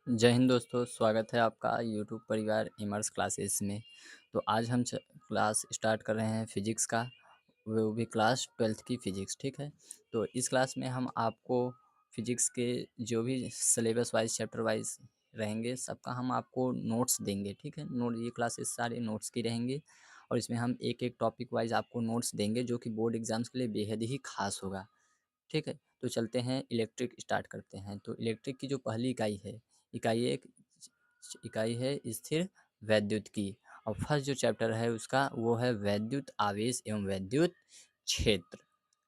जय हिंद दोस्तों, स्वागत है आपका यूट्यूब परिवार इमर्स क्लासेस में। तो आज हम क्लास स्टार्ट कर रहे हैं फिजिक्स का, वो भी क्लास 12th की फिजिक्स, ठीक है। तो इस क्लास में हम आपको फिजिक्स के जो भी सिलेबस वाइज चैप्टर वाइज रहेंगे सबका हम आपको नोट्स देंगे, ठीक है। ये क्लासेस सारे नोट्स की रहेंगी और इसमें हम एक एक टॉपिक वाइज आपको नोट्स देंगे जो कि बोर्ड एग्जाम्स के लिए बेहद ही खास होगा, ठीक है। तो चलते हैं इलेक्ट्रिक स्टार्ट करते हैं। तो इलेक्ट्रिक की जो पहली इकाई है, इकाई एक इकाई है स्थिर वैद्युत की। और फर्स्ट जो चैप्टर है उसका वो है वैद्युत आवेश एवं वैद्युत क्षेत्र,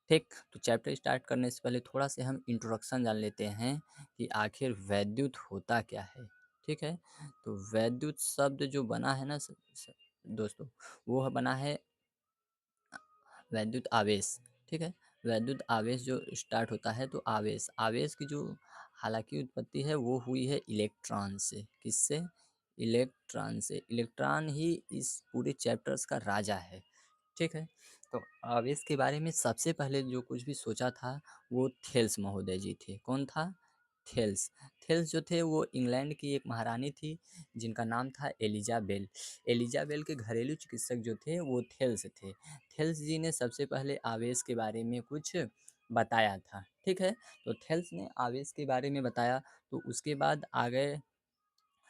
ठीक। तो चैप्टर स्टार्ट करने से पहले थोड़ा से हम इंट्रोडक्शन जान लेते हैं कि आखिर वैद्युत होता क्या है, ठीक है। तो वैद्युत शब्द जो बना है ना दोस्तों, वो बना है वैद्युत आवेश, ठीक है। वैद्युत आवेश जो स्टार्ट होता है तो आवेश आवेश की जो हालांकि उत्पत्ति है वो हुई है इलेक्ट्रॉन से। किससे? इलेक्ट्रॉन से। इलेक्ट्रॉन ही इस पूरे चैप्टर्स का राजा है, ठीक है। तो आवेश के बारे में सबसे पहले जो कुछ भी सोचा था वो थेल्स महोदय जी थे। कौन था? थेल्स। थेल्स जो थे वो इंग्लैंड की एक महारानी थी जिनका नाम था एलिजाबेल। एलिजाबेल के घरेलू चिकित्सक जो थे वो थेल्स थे। थेल्स जी ने सबसे पहले आवेश के बारे में कुछ बताया था, ठीक है। तो थेल्स ने आवेश के बारे में बताया, तो उसके बाद आ गए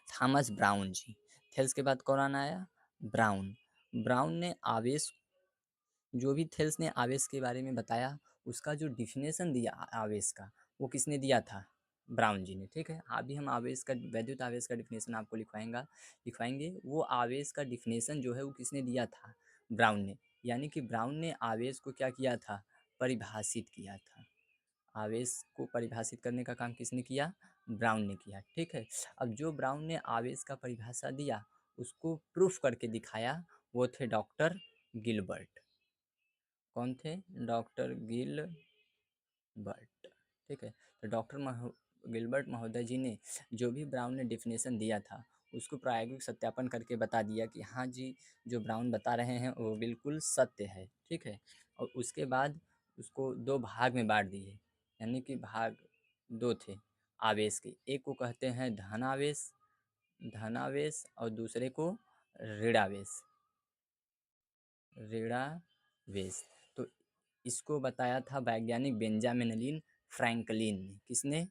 थॉमस ब्राउन जी। थेल्स के बाद कौन आया? ब्राउन। ब्राउन ने आवेश, जो भी थेल्स ने आवेश के बारे में बताया, उसका जो डिफिनेशन दिया आवेश का, वो किसने दिया था? ब्राउन जी ने, ठीक है। अभी हम आवेश का, वैद्युत आवेश का डिफिनेशन आपको लिखवाएंगे। वो आवेश का डिफिनेशन जो है वो किसने दिया था? ब्राउन ने। यानी कि ब्राउन ने आवेश को क्या किया था? परिभाषित किया था। आवेश को परिभाषित करने का काम किसने किया? ब्राउन ने किया, ठीक है। अब जो ब्राउन ने आवेश का परिभाषा दिया उसको प्रूफ करके दिखाया, वो थे डॉक्टर गिलबर्ट। कौन थे? डॉक्टर गिलबर्ट, ठीक है। तो गिलबर्ट महोदय जी ने जो भी ब्राउन ने डिफिनेशन दिया था उसको प्रायोगिक सत्यापन करके बता दिया कि हाँ जी, जो ब्राउन बता रहे हैं वो बिल्कुल सत्य है, ठीक है। और उसके बाद उसको दो भाग में बांट दिए, यानी कि भाग दो थे आवेश के। एक को कहते हैं धनावेश और दूसरे को ऋणावेश। ऋणावेश। तो इसको बताया था वैज्ञानिक बेंजामिन फ्रैंकलिन ने। किसने?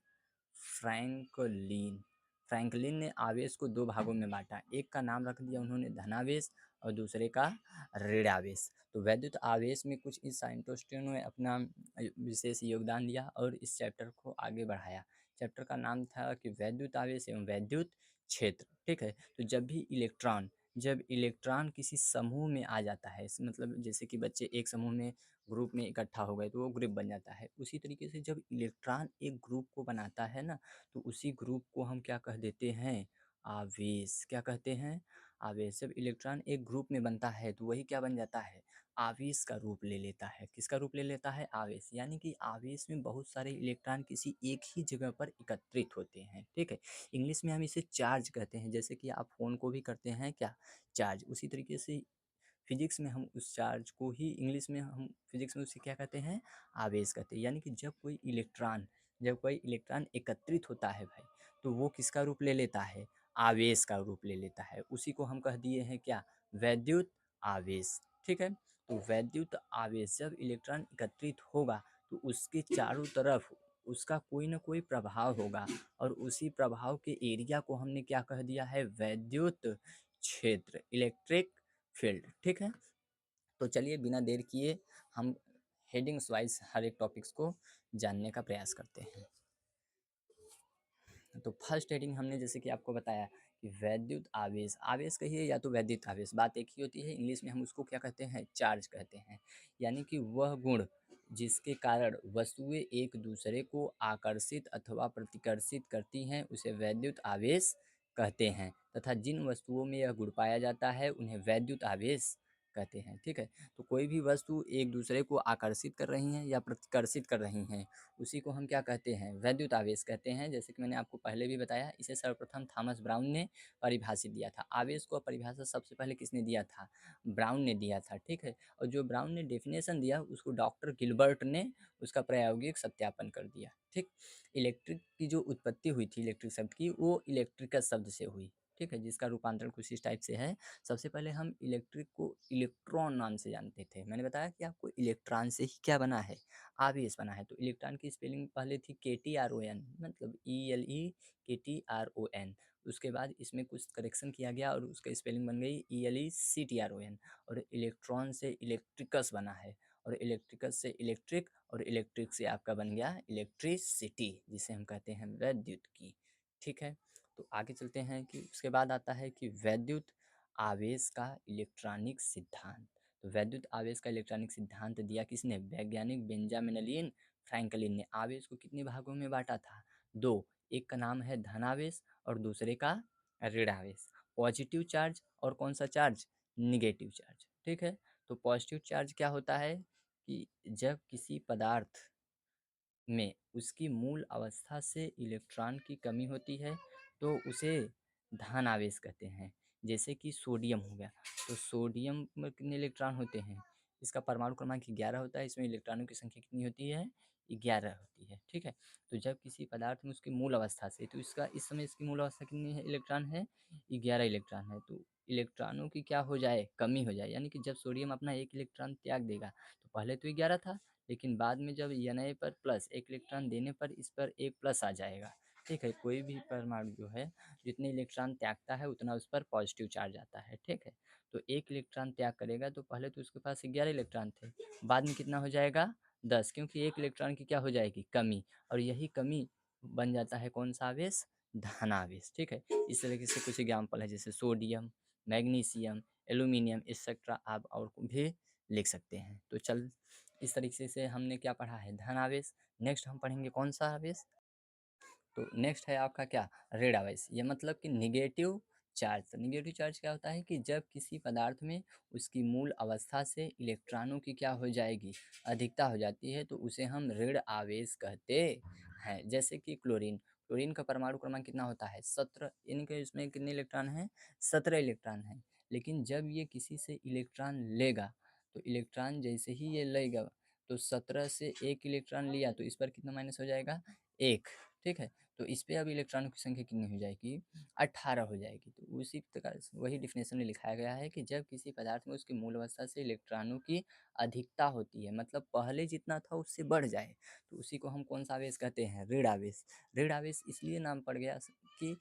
फ्रैंकलिन। फ्रैंकलिन ने आवेश को दो भागों में बांटा, एक का नाम रख दिया उन्होंने धनावेश और दूसरे का ऋणावेश। तो वैद्युत आवेश में कुछ इस साइंटिस्टों ने अपना विशेष योगदान दिया और इस चैप्टर को आगे बढ़ाया। चैप्टर का नाम था कि वैद्युत आवेश एवं वैद्युत क्षेत्र, ठीक है। तो जब इलेक्ट्रॉन किसी समूह में आ जाता है, मतलब जैसे कि बच्चे एक समूह में ग्रुप में इकट्ठा हो गए तो वो ग्रुप बन जाता है, उसी तरीके से जब इलेक्ट्रॉन एक ग्रुप को बनाता है ना, तो उसी ग्रुप को हम क्या कह देते हैं? आवेश। क्या कहते हैं? आवेश। जब इलेक्ट्रॉन एक ग्रुप में बनता है तो वही क्या बन जाता है? आवेश का रूप ले लेता है। किसका रूप ले लेता है? आवेश। यानी कि आवेश में बहुत सारे इलेक्ट्रॉन किसी एक ही जगह पर एकत्रित होते हैं, ठीक है। इंग्लिश में हम इसे चार्ज कहते हैं, जैसे कि आप फोन को भी करते हैं क्या? चार्ज। उसी तरीके से फिजिक्स में हम उस चार्ज को ही इंग्लिश में हम फिजिक्स में उसे क्या कहते हैं? आवेश कहते हैं। यानी कि जब कोई इलेक्ट्रॉन एकत्रित होता है भाई, तो वो किसका रूप ले लेता है? आवेश का रूप ले लेता है। उसी को हम कह दिए हैं क्या? वैद्युत आवेश, ठीक है। तो वैद्युत आवेश जब इलेक्ट्रॉन एकत्रित होगा तो उसके चारों तरफ उसका कोई ना कोई प्रभाव होगा, और उसी प्रभाव के एरिया को हमने क्या कह दिया है? वैद्युत क्षेत्र, इलेक्ट्रिक फील्ड, ठीक है। तो चलिए बिना देर किए हम हेडिंग्स वाइज हर एक टॉपिक्स को जानने का प्रयास करते हैं। तो फर्स्ट हेडिंग हमने जैसे कि आपको बताया कि वैद्युत आवेश, आवेश कहिए या तो वैद्युत आवेश, बात एक ही होती है। इंग्लिश में हम उसको क्या कहते हैं? चार्ज कहते हैं। यानी कि वह गुण जिसके कारण वस्तुएं एक दूसरे को आकर्षित अथवा प्रतिकर्षित करती हैं उसे वैद्युत आवेश कहते हैं, तथा जिन वस्तुओं में यह गुण पाया जाता है उन्हें वैद्युत आवेश कहते हैं, ठीक है? तो कोई भी वस्तु एक दूसरे को आकर्षित कर रही हैं या प्रतिकर्षित कर रही हैं, उसी को हम क्या कहते हैं? वैद्युत आवेश कहते हैं। जैसे कि मैंने आपको पहले भी बताया, इसे सर्वप्रथम थॉमस ब्राउन ने परिभाषित दिया था। आवेश को परिभाषा सबसे पहले किसने दिया था? ब्राउन ने दिया था, ठीक है? और जो ब्राउन ने डेफिनेशन दिया, उसको डॉक्टर गिलबर्ट ने उसका प्रायोगिक सत्यापन कर दिया, ठीक? इलेक्ट्रिक की जो उत्पत्ति हुई थी इलेक्ट्रिक शब्द की, वो इलेक्ट्रिकस शब्द से हुई, ठीक है? जिसका रूपांतरण कुछ इस टाइप से है। सबसे पहले हम इलेक्ट्रिक को इलेक्ट्रॉन नाम से जानते थे। मैंने बताया कि आपको इलेक्ट्रॉन से ही क्या बना है? आवेश बना है। तो इलेक्ट्रॉन की स्पेलिंग पहले थी KTRON, मतलब ELEKTRON। उसके बाद इसमें कुछ करेक्शन किया गया और उसका स्पेलिंग बन गई ELECTRON। और इलेक्ट्रॉन से इलेक्ट्रिकस बना है, और इलेक्ट्रिकस से इलेक्ट्रिक, और इलेक्ट्रिक से आपका बन गया इलेक्ट्रिसिटी, जिसे हम कहते हैं वैद्युत की, ठीक है? तो आगे चलते हैं कि उसके बाद आता है कि वैद्युत आवेश का इलेक्ट्रॉनिक सिद्धांत। तो वैद्युत आवेश का इलेक्ट्रॉनिक सिद्धांत दिया किसने? वैज्ञानिक बेंजामिन फ्रैंकलिन ने। आवेश को कितने भागों में बांटा था? दो। एक का नाम है धनावेश और दूसरे का ऋणावेश। पॉजिटिव चार्ज और कौन सा चार्ज? निगेटिव चार्ज, ठीक है? तो पॉजिटिव चार्ज क्या होता है कि जब किसी पदार्थ में उसकी मूल अवस्था से इलेक्ट्रॉन की कमी होती है तो उसे धन आवेश कहते हैं। जैसे कि सोडियम हो गया, तो सोडियम में कितने इलेक्ट्रॉन होते हैं? इसका परमाणु क्रमांक 11 होता है। इसमें इलेक्ट्रॉनों की संख्या कितनी होती है? 11 होती है, ठीक है? तो जब किसी पदार्थ में उसकी मूल अवस्था से, तो इसका इस समय इसकी मूल अवस्था कितनी है? इलेक्ट्रॉन है 11 इलेक्ट्रॉन है। तो इलेक्ट्रॉनों की क्या हो जाए? कमी हो जाए। यानी कि जब सोडियम अपना एक इलेक्ट्रॉन त्याग देगा, तो पहले तो 11 था, लेकिन बाद में जब Na पर प्लस एक इलेक्ट्रॉन देने पर इस पर एक प्लस आ जाएगा, ठीक है? कोई भी परमाणु जो है जितने इलेक्ट्रॉन त्यागता है उतना उस पर पॉजिटिव चार्ज आता है, ठीक है? तो एक इलेक्ट्रॉन त्याग करेगा तो पहले तो उसके पास 11 इलेक्ट्रॉन थे, बाद में कितना हो जाएगा? 10, क्योंकि एक इलेक्ट्रॉन की क्या हो जाएगी? कमी। और यही कमी बन जाता है कौन सा आवेश? धनावेश, ठीक है? इस तरीके से कुछ एग्जाम्पल है, जैसे सोडियम, मैग्नीशियम, एल्यूमिनियम एक्सेट्रा आप और भी लिख सकते हैं। तो चल इस तरीके से हमने क्या पढ़ा है? धन आवेश। नेक्स्ट हम पढ़ेंगे कौन सा आवेश? तो नेक्स्ट है आपका क्या? ऋण आवेश। ये मतलब कि निगेटिव चार्ज। निगेटिव चार्ज क्या होता है कि जब किसी पदार्थ में उसकी मूल अवस्था से इलेक्ट्रॉनों की क्या हो जाएगी? अधिकता हो जाती है, तो उसे हम ऋण आवेश कहते हैं। जैसे कि क्लोरीन। क्लोरीन का परमाणु क्रमांक कितना होता है? 17। इनके इसमें कितने इलेक्ट्रॉन हैं? 17 इलेक्ट्रॉन हैं। लेकिन जब ये किसी से इलेक्ट्रॉन लेगा, तो इलेक्ट्रॉन जैसे ही ये लेगा, तो 17 से एक इलेक्ट्रॉन लिया तो इस पर कितना माइनस हो जाएगा? 1, ठीक है? तो इस पे अब इलेक्ट्रॉनों की संख्या कितनी हो जाएगी? 18 हो जाएगी। तो उसी प्रकार से वही डेफिनेशन में लिखाया गया है कि जब किसी पदार्थ में उसकी मूल अवस्था से इलेक्ट्रॉनों की अधिकता होती है, मतलब पहले जितना था उससे बढ़ जाए, तो उसी को हम कौन सा आवेश कहते हैं? ऋण आवेश। ऋण आवेश इसलिए नाम पड़ गया कि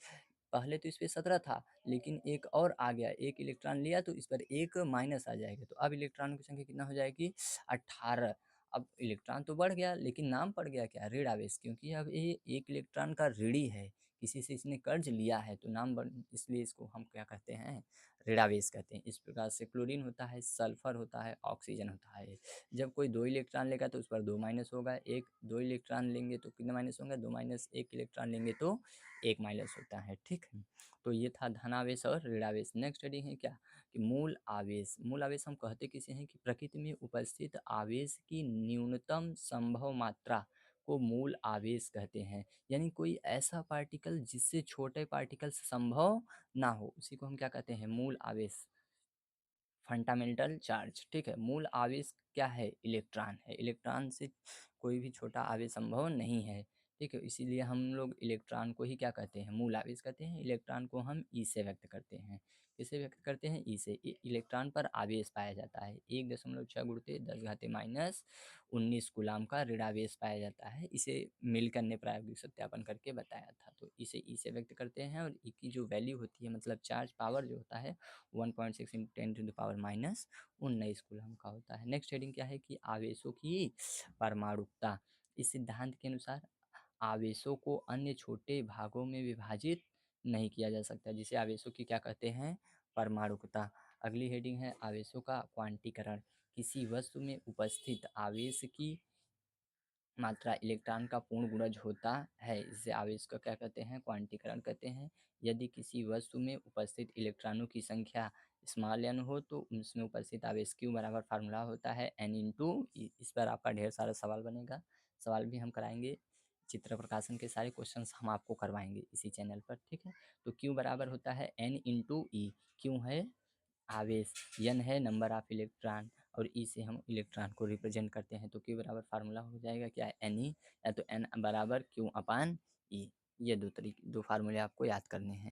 पहले तो इस पे 17 था, लेकिन एक और आ गया, एक इलेक्ट्रॉन लिया तो इस पर एक माइनस आ जाएगा। तो अब इलेक्ट्रॉनों की संख्या कितना हो जाएगी? 18। अब इलेक्ट्रॉन तो बढ़ गया, लेकिन नाम पड़ गया क्या? ऋण आवेश। क्योंकि अब ये एक इलेक्ट्रॉन का ऋणी है, किसी से इसने कर्ज लिया है, तो नाम बन, इसलिए इसको हम क्या कहते हैं? ऋणावेश कहते हैं। इस प्रकार से क्लोरीन होता है, सल्फर होता है, ऑक्सीजन होता है। जब कोई 2 इलेक्ट्रॉन लेगा तो उस पर 2 माइनस होगा। एक 2 इलेक्ट्रॉन लेंगे तो कितने माइनस होंगे? 2 माइनस। 1 इलेक्ट्रॉन लेंगे तो 1 माइनस होता है, ठीक है? तो ये था धनावेश और ऋणावेश। नेक्स्ट हेडिंग है क्या? कि मूल आवेश। मूल आवेश हम कहते किसे हैं? कि प्रकृति में उपस्थित आवेश की न्यूनतम संभव मात्रा को मूल आवेश कहते हैं। यानी कोई ऐसा पार्टिकल जिससे छोटे पार्टिकल संभव ना हो, उसी को हम क्या कहते हैं? मूल आवेश। फंडामेंटल चार्ज, ठीक है? मूल आवेश क्या है? इलेक्ट्रॉन है। इलेक्ट्रॉन से कोई भी छोटा आवेश संभव नहीं है, ठीक है? इसीलिए हम लोग इलेक्ट्रॉन को ही क्या कहते हैं? मूल आवेश कहते हैं। इलेक्ट्रॉन को हम ई से व्यक्त करते हैं। किसे व्यक्त करते हैं? ई से। इलेक्ट्रॉन पर आवेश पाया जाता है 1.6 गुणित 10⁻19 कूलाम का ऋणावेश पाया जाता है। इसे मिल्टन ने प्रायोगिक सत्यापन करके बताया था। तो इसे ई से व्यक्त करते हैं, और ई की जो वैल्यू होती है, मतलब चार्ज पावर जो होता है, 1.6 × 10⁻19 कूलम का होता है। नेक्स्ट हेडिंग क्या है? कि आवेशों की परमाणुकता। इस सिद्धांत के अनुसार आवेशों को अन्य छोटे भागों में विभाजित नहीं किया जा सकता, जिसे आवेशों की क्या कहते हैं? परमाणुकता। अगली हेडिंग है आवेशों का क्वांटीकरण। किसी वस्तु में उपस्थित आवेश की मात्रा इलेक्ट्रॉन का पूर्ण गुणज होता है, इसे आवेश का क्या कहते हैं, क्वांटीकरण कहते हैं। यदि किसी वस्तु में उपस्थित इलेक्ट्रॉनों की संख्या स्मॉल n हो तो उसमें उपस्थित आवेश q बराबर फार्मूला होता है n इंटू, इस पर आपका ढेर सारा सवाल बनेगा, सवाल भी हम कराएंगे, चित्र प्रकाशन के सारे क्वेश्चंस हम आपको करवाएंगे इसी चैनल पर, ठीक है। तो q बराबर होता है n इंटू ई, क्यों है आवेश, n है नंबर ऑफ इलेक्ट्रॉन, और ई से हम इलेक्ट्रॉन को रिप्रेजेंट करते हैं। तो क्यू बराबर फार्मूला हो जाएगा क्या है, एन ई, या तो एन बराबर क्यू अपान ई। ये दो फार्मूले आपको याद करने हैं।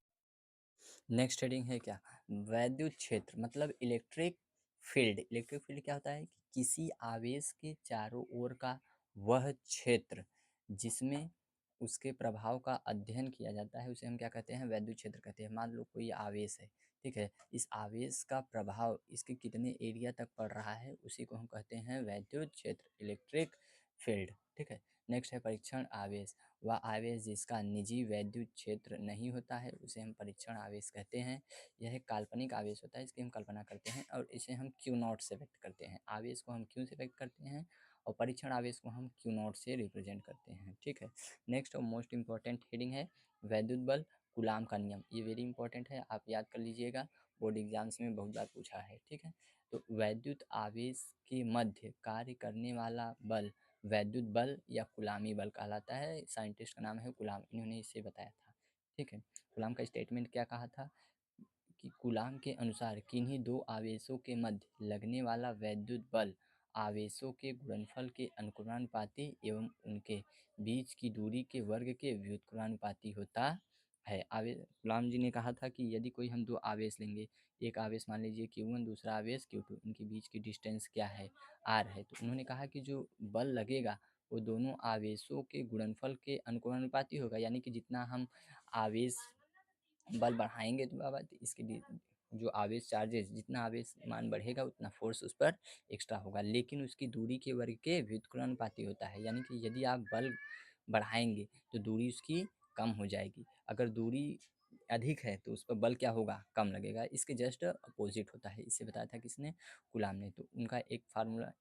नेक्स्ट हेडिंग है क्या, वैद्युत क्षेत्र मतलब इलेक्ट्रिक फील्ड। इलेक्ट्रिक फील्ड क्या होता है कि किसी आवेश के चारों ओर का वह क्षेत्र जिसमें उसके प्रभाव का अध्ययन किया जाता है, उसे हम क्या कहते हैं, वैद्युत क्षेत्र कहते हैं। मान लो कोई आवेश है, ठीक है, इस आवेश का प्रभाव इसके कितने एरिया तक पड़ रहा है, उसी को हम कहते हैं वैद्युत क्षेत्र, इलेक्ट्रिक फील्ड, ठीक है। नेक्स्ट है परीक्षण आवेश, वह आवेश जिसका निजी वैद्युत क्षेत्र नहीं होता है उसे हम परीक्षण आवेश कहते हैं। यह एक काल्पनिक आवेश होता है, इसकी हम कल्पना करते हैं और इसे हम क्यू नॉट से व्यक्त करते हैं। आवेश को हम क्यू से व्यक्त करते हैं और परीक्षण आवेश को हम क्यू नॉट से रिप्रेजेंट करते हैं, ठीक है। नेक्स्ट और मोस्ट इंपॉर्टेंट हेडिंग है वैद्युत बल कूलाम का नियम। ये वेरी इंपॉर्टेंट है, आप याद कर लीजिएगा, बोर्ड एग्जाम्स में बहुत बार पूछा है, ठीक है। तो वैद्युत आवेश के मध्य कार्य करने वाला बल वैद्युत बल या गुलामी बल कहलाता है। साइंटिस्ट का नाम है गुलाम, इन्होंने इसे बताया था, ठीक है। गुलाम का स्टेटमेंट क्या कहा था कि गुलाम के अनुसार किन्हीं दो आवेशों के मध्य लगने वाला वैद्युत बल आवेशों के गुणनफल के अनुक्रमानुपाती एवं उनके बीच की दूरी के वर्ग के व्युत्क्रमानुपाती होता है। गुलाम जी ने कहा था कि यदि कोई हम दो आवेश लेंगे, एक आवेश मान लीजिए Q1, दूसरा आवेश Q2, इनके बीच की डिस्टेंस क्या है, R है, तो उन्होंने कहा कि जो बल लगेगा वो दोनों आवेशों के गुणनफल के अनुक्रमानुपाती होगा, यानी कि जितना हम आवेश बल बढ़ाएंगे तो बाबा इसके जो आवेश चार्जेस, जितना आवेश मान बढ़ेगा उतना फोर्स उस पर एक्स्ट्रा होगा, लेकिन उसकी दूरी के वर्ग के व्युत्क्रमानुपाती होता है। यानी कि यदि आप बल बढ़ाएंगे तो दूरी उसकी कम हो जाएगी, अगर दूरी अधिक है तो उस पर बल क्या होगा, कम लगेगा। इसके जस्ट अपोजिट होता है, इसे बताया था किसने, गुलाम ने। तो उनका एक फार्मूला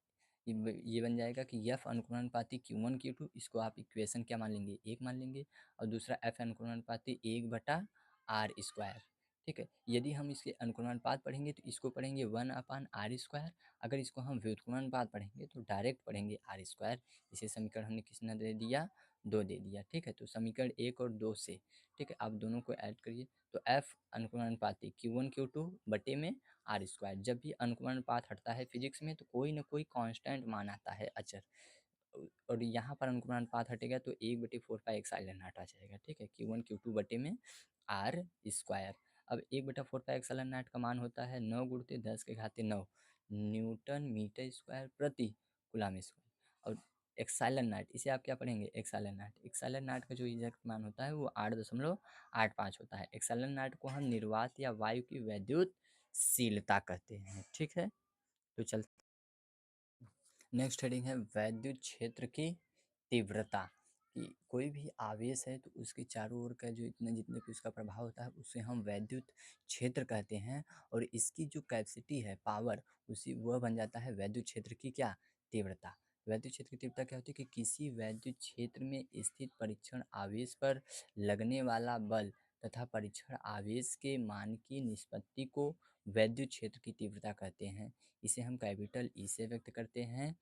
ये बन जाएगा कि एफ अनुक्रमानुपाती Q1 Q2, इसको आप इक्वेशन क्या मान लेंगे, एक मान लेंगे, और दूसरा एफ अनुक्रमानुपाती 1/r², ठीक है। यदि हम इसके अनुक्रमानुपात पढ़ेंगे तो इसको पढ़ेंगे 1/r², अगर इसको हम व्युत्क्रमानुपात पढ़ेंगे तो डायरेक्ट पढ़ेंगे r²। इसे समीकरण हमने किसने दे दिया, 2 दे दिया, ठीक है। तो समीकरण 1 और 2 से, ठीक है, आप दोनों को ऐड करिए तो एफ अनुक्रमानुपाती Q1 Q2 बटे में r²। जब भी अनुक्रमानुपात हटता है फिजिक्स में तो कोई ना कोई कांस्टेंट मान आता है, अचर, और यहाँ पर अनुक्रमानुपात हटेगा तो 1/4πε0 आ जाएगा, ठीक है। Q1 Q2 बटे में r²। अब 1/4πε0 का मान होता है 9 × 10⁻⁹ न्यूटन मीटर स्क्वायर प्रति कूलम स्क्वायर। और एक्साइलन नॉट, इसे आप क्या पढ़ेंगे, एक्साइलन नॉट, एक्साइलन नॉट का जो एग्जैक्ट मान होता है वो 8.85 होता है। एक्साइलन नॉट को हम निर्वात या वायु की वैद्युतशीलता कहते हैं, ठीक है। तो चल नेक्स्ट हेडिंग है वैद्युत क्षेत्र की तीव्रता, कि कोई भी आवेश है तो उसके चारों ओर का जो इतने जितने भी उसका प्रभाव होता है उसे हम वैद्युत क्षेत्र कहते हैं, और इसकी जो कैपेसिटी है, पावर, उसी वह बन जाता है वैद्युत क्षेत्र की क्या, तीव्रता। वैद्युत क्षेत्र की तीव्रता क्या होती है कि किसी वैद्युत क्षेत्र में स्थित परीक्षण आवेश पर लगने वाला बल तथा परीक्षण आवेश के मान की निष्पत्ति को वैद्युत क्षेत्र की तीव्रता कहते हैं। इसे हम कैपिटल ई से व्यक्त करते हैं।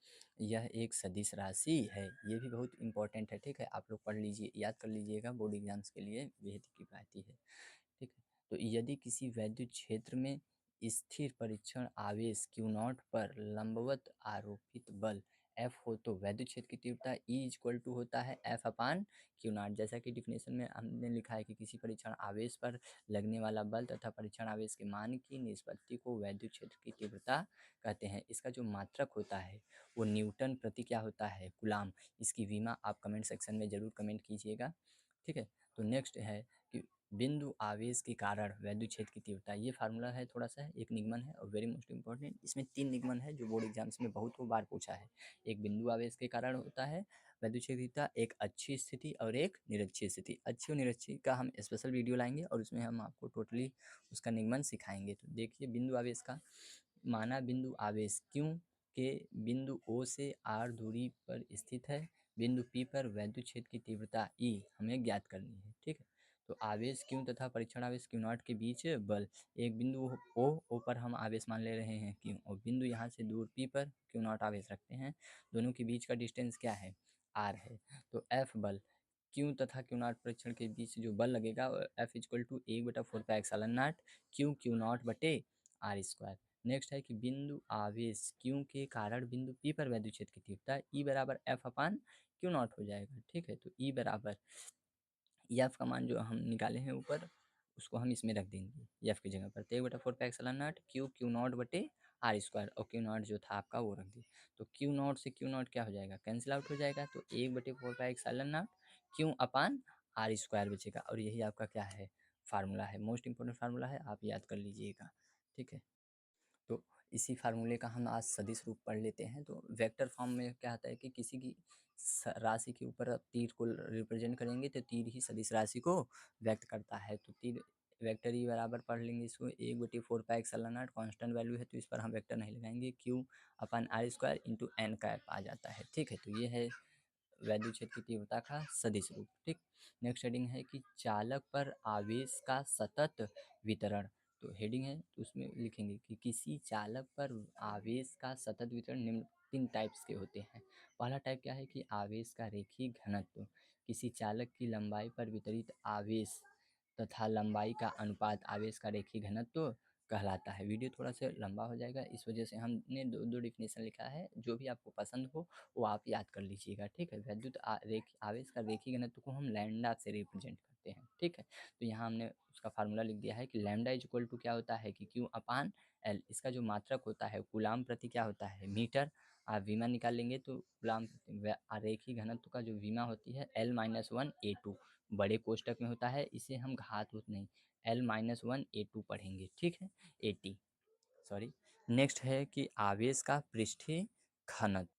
यह एक सदिश राशि है, ये भी बहुत इंपॉर्टेंट है, ठीक है। आप लोग पढ़ लीजिए, याद कर लीजिएगा, बोर्ड एग्जाम्स के लिए बेहद किफ़ायती है, ठीक है। तो यदि किसी वैद्युत क्षेत्र में स्थिर परीक्षण आवेश Q0 पर लंबवत आरोपित बल F हो तो वैद्युत क्षेत्र की तीव्रता E होता है F/Q0। जैसा कि डिफिनेशन में हमने लिखा है कि किसी परीक्षण आवेश पर लगने वाला बल तथा परीक्षण आवेश के मान की निष्पत्ति को वैद्युत क्षेत्र की तीव्रता कहते हैं। इसका जो मात्रक होता है वो न्यूटन प्रति क्या होता है, कूलाम। इसकी विमा आप कमेंट सेक्शन में ज़रूर कमेंट कीजिएगा, ठीक है। तो नेक्स्ट है कि बिंदु आवेश के कारण वैद्युत क्षेत्र की तीव्रता, ये फार्मूला है, थोड़ा सा एक निगमन है और वेरी मोस्ट इंपॉर्टेंट। इसमें 3 निगमन है जो बोर्ड एग्जाम्स में बहुत बार पूछा है। एक बिंदु आवेश के कारण होता है वैद्युत क्षेत्र की तीव्रता, एक अच्छी स्थिति और एक निरक्षीय स्थिति। अच्छी और निरक्षीय का हम स्पेशल वीडियो लाएंगे और उसमें हम आपको टोटली उसका निगमन सिखाएंगे। तो देखिए बिंदु आवेश का, माना बिंदु आवेश क्यों के बिंदु O से R दूरी पर स्थित है, बिंदु P पर वैद्युत क्षेत्र की तीव्रता E हमें ज्ञात करनी है, ठीक है। तो आवेश Q तथा परीक्षण आवेश Q0 के बीच बल, एक बिंदु O पर हम आवेश मान ले रहे हैं Q, और बिंदु यहाँ से दूर P पर Q0 आवेश रखते हैं। दोनों के बीच का डिस्टेंस क्या है? R है। तो F बल Q तथा Q0 परीक्षण के बीच जो बल लगेगा F इक्वल टू 1/4πε0 Q0 बटे R स्क्वायर। नेक्स्ट है कि बिंदु आवेश Q के कारण बिंदु P पर वैद्युत क्षेत्र की तीव्रता E बराबर F अपान Q0 हो जाएगा, ठीक है। तो E बराबर एफ का मान जो हम निकाले हैं ऊपर, उसको हम इसमें रख देंगे एफ की जगह पर। तो 1/4πε0 Q0 बटे R स्क्वायर, और Q0 जो था आपका वो रख दिए। तो Q0 से Q0 क्या हो जाएगा? कैंसिल आउट हो जाएगा। तो 1/4πε0 Q अपान R स्क्वायर बचेगा, और यही आपका क्या है? फार्मूला है, मोस्ट इंपॉर्टेंट फार्मूला है, आप याद कर लीजिएगा, ठीक है। तो इसी फार्मूले का हम आज सदिश रूप पढ़ लेते हैं। तो वेक्टर फॉर्म में क्या होता है कि किसी की राशि के ऊपर तीर को रिप्रेजेंट करेंगे तो तीर ही सदिश राशि को व्यक्त करता है। तो तीर वेक्टर ई बराबर पढ़ लेंगे इसको 1/4πε0, कॉन्स्टेंट वैल्यू है तो इस पर हम वेक्टर नहीं लगाएंगे, Q अपन R square into n cap आ जाता है, ठीक है। तो ये है वैद्युत क्षेत्र की तीव्रता का सदिश रूप, ठीक। नेक्स्ट हेडिंग है कि चालक पर आवेश का सतत वितरण। तो हेडिंग है तो उसमें लिखेंगे कि किसी चालक पर आवेश का सतत वितरण निम्न 3 टाइप्स के होते हैं। पहला टाइप क्या है कि आवेश का रेखीय घनत्व। किसी चालक की लंबाई पर वितरित आवेश तथा लंबाई का अनुपात आवेश का रेखीय घनत्व कहलाता है। वीडियो थोड़ा सा लंबा हो जाएगा, इस वजह से हमने दो डिफिनेशन लिखा है, जो भी आपको पसंद हो वो आप याद कर लीजिएगा, ठीक है। वैद्युत आवेश का रेखीय घनत्व को हम लैम्डा से रिप्रेजेंट करते हैं, ठीक है। तो यहाँ हमने उसका फार्मूला लिख दिया है कि लैम्डा इज इक्वल टू क्या होता है कि Q अपान L। इसका जो मात्रक होता है कूलाम प्रति क्या होता है? मीटर। आप विमा निकाल लेंगे तो कूलाम रेखीय घनत्व का जो विमा होती है L-1A2 बड़े कोष्टक में होता है, इसे हम घात नहीं L-1A2 पढ़ेंगे, ठीक है। 80 सॉरी। नेक्स्ट है कि आवेश का पृष्ठीय घनत्व।